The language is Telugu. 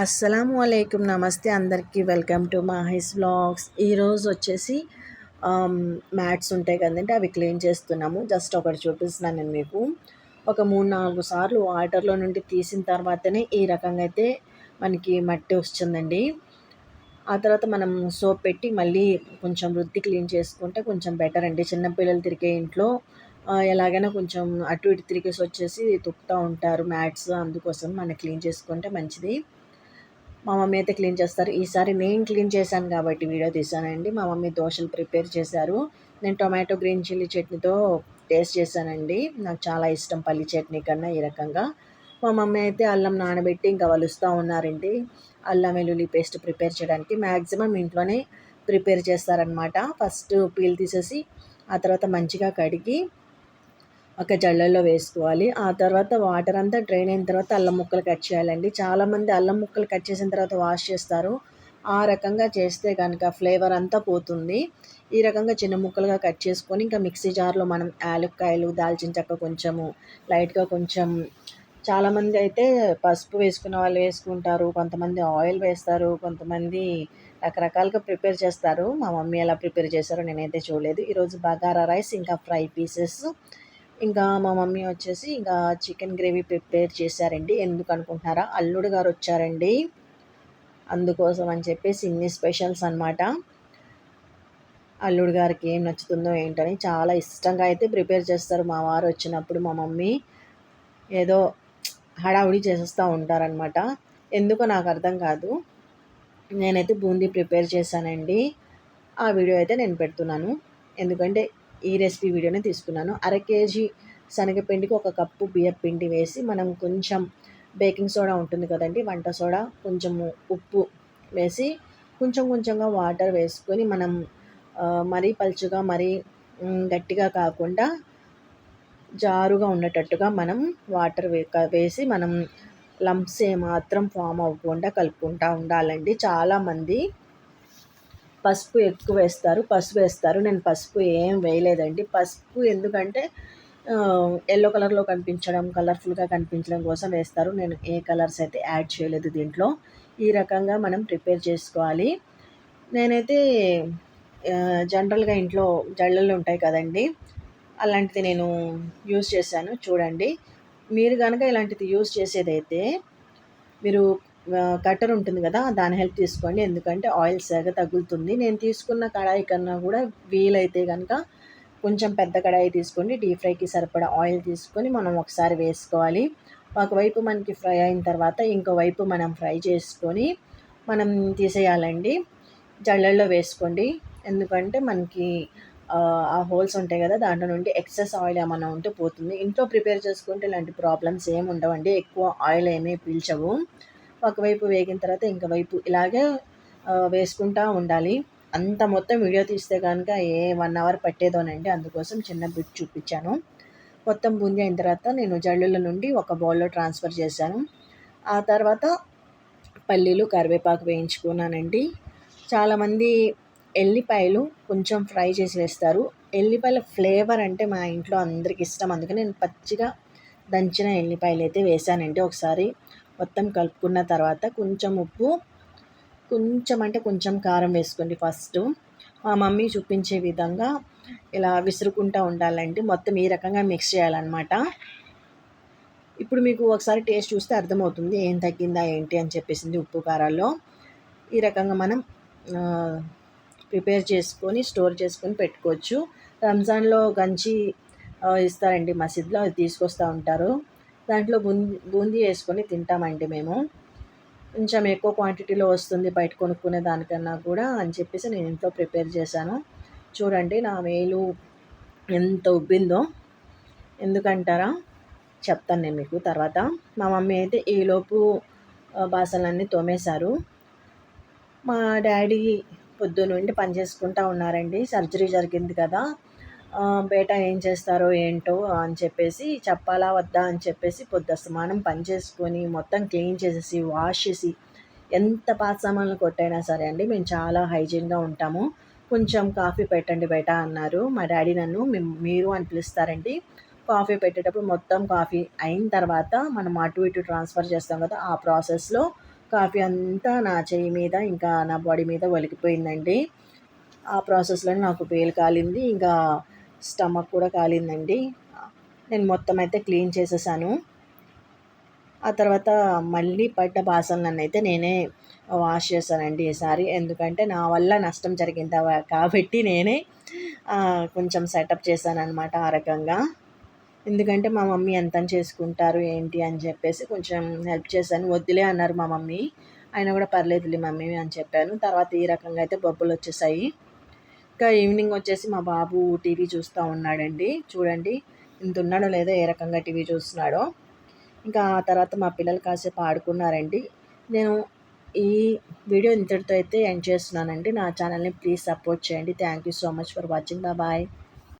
అస్సలాముఅలైకుం. నమస్తే అందరికీ. Welcome to Mahi's vlogs. ఈరోజు వచ్చేసి మ్యాట్స్ ఉంటాయి కదండి, అవి క్లీన్ చేస్తున్నాము. జస్ట్ ఒకటి చూపిస్తున్నాను నేను మీకు. ఒక 3-4 సార్లు వాటర్లో నుండి తీసిన తర్వాతనే ఈ రకంగా అయితే మనకి మట్టి వస్తుందండి. ఆ తర్వాత మనం సోప్ పెట్టి మళ్ళీ కొంచెం రుద్ది క్లీన్ చేసుకుంటే కొంచెం బెటర్ అండి. చిన్నపిల్లలు తిరిగే ఇంట్లో ఎలాగైనా కొంచెం అటు ఇటు తిరిగేసి వచ్చేసి తుక్కుతూ ఉంటారు మ్యాట్స్. అందుకోసం మనం క్లీన్ చేసుకుంటే మంచిది. మా మమ్మీ అయితే క్లీన్ చేస్తారు. ఈసారి నేను క్లీన్ చేశాను కాబట్టి వీడియో తీశానండి. మా మమ్మీ దోశలు ప్రిపేర్ చేశారు. నేను టొమాటో గ్రీన్ చిల్లీ చట్నీతో టేస్ట్ చేశానండి. నాకు చాలా ఇష్టం పల్లి చట్నీ కన్నా ఈ రకంగా. మా మమ్మీ అయితే అల్లం నానబెట్టి ఇంకా వలుస్తూ ఉన్నారండి. అల్లం వెల్లుల్లి పేస్ట్ ప్రిపేర్ చేయడానికి మ్యాక్సిమం ఇంట్లోనే ప్రిపేర్ చేస్తారనమాట. ఫస్ట్ పీల్ తీసేసి ఆ తర్వాత మంచిగా కడిగి ఒక జల్లెల్లో వేసుకోవాలి. ఆ తర్వాత వాటర్ అంతా డ్రైన్ అయిన తర్వాత అల్లం ముక్కలు కట్ చేయాలండి. చాలామంది అల్లం ముక్కలు కట్ చేసిన తర్వాత వాష్ చేస్తారు. ఆ రకంగా చేస్తే కనుక ఫ్లేవర్ అంతా పోతుంది. ఈ రకంగా చిన్న ముక్కలుగా కట్ చేసుకొని ఇంకా మిక్సీ జార్లో మనం యాలక్కాయలు, దాల్చిన చెక్క కొంచెము లైట్గా కొంచెం, చాలామంది అయితే పసుపు వేసుకున్న వాళ్ళు వేసుకుంటారు, కొంతమంది ఆయిల్ వేస్తారు, కొంతమంది రకరకాలుగా ప్రిపేర్ చేస్తారు. మా మమ్మీ ఎలా ప్రిపేర్ చేశారో నేనైతే చూడలేదు. ఈరోజు బగారా రైస్ ఇంకా ఫ్రై పీసెస్, ఇంకా మా మమ్మీ వచ్చేసి ఇంకా చికెన్ గ్రేవీ ప్రిపేర్ చేశారండి. ఎందుకు అనుకుంటున్నారా? అల్లుడు గారు వచ్చారండి, అందుకోసం అని చెప్పేసి ఇన్ని స్పెషల్స్ అనమాట. అల్లుడు గారికి ఏం నచ్చుతుందో ఏంటని చాలా ఇష్టంగా అయితే ప్రిపేర్ చేస్తారు మా వారు వచ్చినప్పుడు. మా మమ్మీ ఏదో హడావుడి చేసేస్తూ ఉంటారనమాట. ఎందుకో నాకు అర్థం కాదు. నేనైతే బూందీ ప్రిపేర్ చేశానండి. ఆ వీడియో అయితే నేను పెడుతున్నాను, ఎందుకంటే ఈ రెసిపీ వీడియోనే తీసుకున్నాను. 1/2 కేజీ శనగపిండికి 1 కప్పు బియ్యం పిండి వేసి మనం కొంచెం బేకింగ్ సోడా ఉంటుంది కదండి, వంట సోడా, కొంచెము ఉప్పు వేసి కొంచెం కొంచెంగా వాటర్ వేసుకొని మనం మరీ పలుచగా మరీ గట్టిగా కాకుండా జారుగా ఉండేటట్టుగా మనం వాటర్ వేసి మనం లంప్స్ ఏమాత్రం ఫామ్ అవ్వకుండా కలుపుకుంటూ ఉండాలండి. చాలామంది పసుపు ఎక్కువ వేస్తారు, పసుపు వేస్తారు. నేను పసుపు ఏం వేయలేదండి. పసుపు ఎందుకంటే ఎల్లో కలర్లో కనిపించడం, కలర్ఫుల్గా కనిపించడం కోసం వేస్తారు. నేను ఏ కలర్స్ అయితే యాడ్ చేయలేదు దీంట్లో. ఈ రకంగా మనం ప్రిపేర్ చేసుకోవాలి. నేనైతే జనరల్గా ఇంట్లో జల్లెళ్ళు ఉంటాయి కదండి, అలాంటిది నేను యూజ్ చేశాను. చూడండి, మీరు కనుక ఇలాంటిది యూజ్ చేసేదైతే మీరు కట్టర్ ఉంటుంది కదా, దాని హెల్ప్ తీసుకోండి. ఎందుకంటే ఆయిల్ సరిగా తగులుతుంది. నేను తీసుకున్న కడాయి కన్నా కూడా వీలైతే కనుక కొంచెం పెద్ద కడాయి తీసుకోండి. డీప్ ఫ్రైకి సరిపడా ఆయిల్ తీసుకొని మనం ఒకసారి వేసుకోవాలి. ఒకవైపు మనకి ఫ్రై అయిన తర్వాత ఇంకోవైపు మనం ఫ్రై చేసుకొని మనం తీసేయాలండి. జల్లెల్లో వేసుకోండి, ఎందుకంటే మనకి ఆ హోల్స్ ఉంటాయి కదా, దాంట్లో నుండి ఎక్సెస్ ఆయిల్ ఏమైనా ఉంటే పోతుంది. ఇంట్లో ప్రిపేర్ చేసుకుంటే ఇలాంటి ప్రాబ్లమ్స్ ఏమి ఉండవండి. ఎక్కువ ఆయిల్ ఏమీ పీల్చవు. ఒకవైపు వేగిన తర్వాత ఇంకో వైపు ఇలాగే వేసుకుంటూ ఉండాలి. అంత మొత్తం వీడియో తీస్తే కనుక 1 అవర్ పట్టేదోనండి. అందుకోసం చిన్న బిట్ చూపించాను. మొత్తం బూందీ అయిన తర్వాత నేను జల్లుల నుండి ఒక బౌల్లో ట్రాన్స్ఫర్ చేశాను. ఆ తర్వాత పల్లీలు, కరివేపాకు వేయించుకున్నానండి. చాలామంది ఎల్లిపాయలు కొంచెం ఫ్రై చేసి వేస్తారు. ఎల్లిపాయల ఫ్లేవర్ అంటే మా ఇంట్లో అందరికి ఇష్టం, అందుకని నేను పచ్చిగా దంచిన ఎల్లిపాయలు అయితే వేసానండి. ఒకసారి మొత్తం కలుపుకున్న తర్వాత కొంచెం ఉప్పు, కొంచెం అంటే కొంచెం కారం వేసుకోండి ఫస్ట్. మా మమ్మీ చూపించే విధంగా ఇలా విసురుకుంటూ ఉండాలండి. మొత్తం ఈ రకంగా మిక్స్ చేయాలన్నమాట. ఇప్పుడు మీకు ఒకసారి టేస్ట్ చూస్తే అర్థమవుతుంది ఏం తగ్గిందా ఏంటి అని చెప్పేసింది ఉప్పు కారాల్లో. ఈ రకంగా మనం ప్రిపేర్ చేసుకొని స్టోర్ చేసుకొని పెట్టుకోవచ్చు. రంజాన్లో గంజి ఇస్తారండి మసీద్లో, అది తీసుకొస్తూ ఉంటారు. దాంట్లో బూందీ వేసుకొని తింటామండి మేము. కొంచెం ఎక్కువ క్వాంటిటీలో వస్తుంది బయట కొనుక్కునే దానికన్నా కూడా అని చెప్పేసి నేను ఇంట్లో ప్రిపేర్ చేశాను. చూడండి నా వేలు ఎంత ఉబ్బిందో. ఎందుకంటారా? చెప్తాను నేను మీకు తర్వాత. మా మమ్మీ అయితే ఈలోపు బాసనలన్నీ తోమేశారు. మా డాడీ పొద్దునుండి పని చేసుకుంటూ ఉన్నారండి. సర్జరీ జరిగింది కదా, బేటా ఏం చేస్తారో ఏంటో అని చెప్పేసి చెప్పాలా వద్దా అని చెప్పేసి పొద్దస్తమానం పని చేసుకొని మొత్తం క్లీన్ చేసేసి వాష్ చేసి ఎంత పాత సామాన్లు కొట్టైనా సరే అండి మేము చాలా హైజీన్గా ఉంటాము. కొంచెం కాఫీ పెట్టండి బేటా అన్నారు. మా డాడీ నన్ను మీరు అని పిలుస్తారండి. కాఫీ పెట్టేటప్పుడు మొత్తం కాఫీ అయిన తర్వాత మనం అటు ఇటు ట్రాన్స్ఫర్ చేస్తాం కదా, ఆ ప్రాసెస్లో కాఫీ అంతా నా చెయ్యి మీద, ఇంకా నా బాడీ మీద ఒలికిపోయిందండి. ఆ ప్రాసెస్‌లోనే నాకు వేలు కాలింది. ఇంకా స్టమక్ కూడా కాలిందండి. నేను మొత్తం అయితే క్లీన్ చేసేసాను. ఆ తర్వాత మళ్ళీ పడ్డ బాసనలనైతే నేనే వాష్ చేశానండి ఈసారి. ఎందుకంటే నా వల్ల నష్టం జరిగింది కాబట్టి నేనే కొంచెం సెటప్ చేశాననమాట ఆ రకంగా. ఎందుకంటే మా మమ్మీ ఎంతని చేసుకుంటారు ఏంటి అని చెప్పేసి కొంచెం హెల్ప్ చేశాను. వద్దులే అన్నారు మా మమ్మీ. అయినా కూడా పర్లేదులే మమ్మీ అని చెప్పాను. తర్వాత ఈ రకంగా అయితే బొబ్బలొచ్చేసాయి. ఇంకా ఈవినింగ్ వచ్చేసి మా బాబు టీవీ చూస్తా ఉన్నాడండి. చూడండి ఇంతున్నాడో లేదో ఏ రకంగా టీవీ చూస్తున్నాడో. ఇంకా ఆ తర్వాత మా పిల్లలు కాసేపు ఆడుకున్నారండి. నేను ఈ వీడియో ఇంతటితో అయితే ఎండ్ చేస్తున్నానండి. నా ఛానల్‌ని ప్లీజ్ సపోర్ట్ చేయండి. Thank you so much for watching. Bye.